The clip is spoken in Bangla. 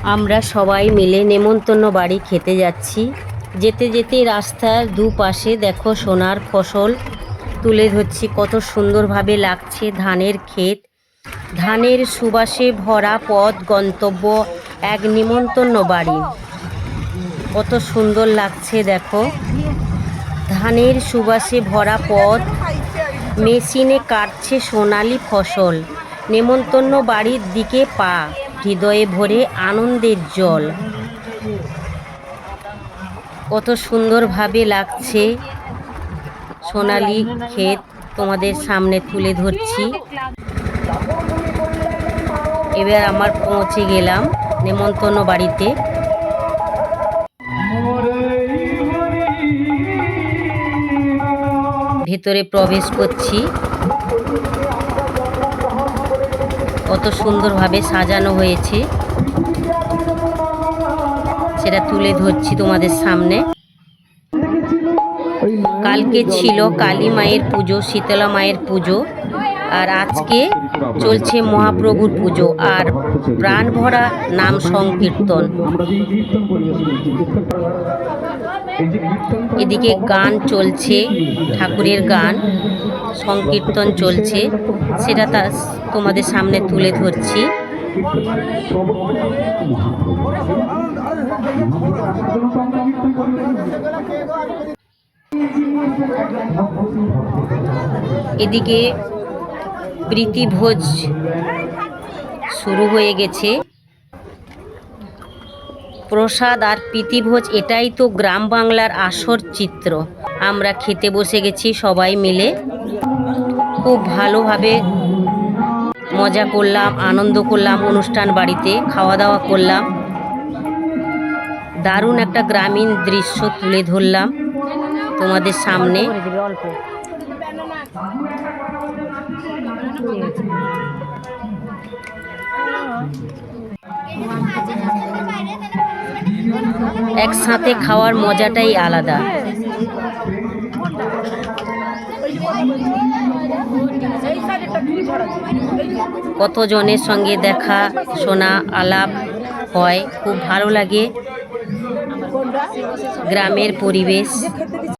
আমরা সবাই মিলে নেমন্তন্ন বাড়ি খেতে যাচ্ছি। যেতে যেতে রাস্তার দুপাশে দেখো সোনার ফসল তুলে ধরছি, কত সুন্দরভাবে লাগছে। ধানের ক্ষেত, ধানের সুবাসে ভরা পথ, গন্তব্য এক নেমন্তন্ন বাড়ি। কত সুন্দর লাগছে দেখো, ধানের সুবাসে ভরা পথ, মেশিনে কাটছে সোনালি ফসল। নেমন্তন্ন বাড়ির দিকে পা, হৃদয়ে ভরে আনন্দের জল। কত সুন্দরভাবে লাগছে সোনালি ক্ষেত তোমাদের সামনে তুলে ধরছি। এবার আমার পৌঁছে গেলাম নেমন্তন্ন বাড়িতে। ভেতরে প্রবেশ করছি, কত সুন্দরভাবে সাজানো হয়েছে সেটা তুলে ধরছি তোমাদের সামনে। কালকে ছিল কালী মায়ের পুজো, শীতলা মায়ের পুজো, আর আজকে চলছে মহাপ্রভুর পুজো আর প্রাণ ভরা নাম সংকীর্তন। এদিকে গান চলছে, ঠাকুরের গান সংকীর্তন চলছে, সেটা তোমাদের সামনে তুলে ধরছি। এদিকে প্রীতিভোজ শুরু হয়ে গেছে। প্রসাদ আর প্রীতিভোজ, এটাই তো গ্রাম বাংলার আসল চিত্র। আমরা খেতে বসে গেছি সবাই মিলে, খুব ভালোভাবে মজা করলাম, আনন্দ করলাম। অনুষ্ঠান বাড়িতে খাওয়া দাওয়া করলাম, দারুণ একটা গ্রামীণ দৃশ্য তুলে ধরলাম তোমাদের সামনে। একসাথে খাওয়ার মজাটাই আলাদা। কতজনের সঙ্গে দেখা শোনা আলাপ হয়, খুব ভালো লাগে গ্রামের পরিবেশ।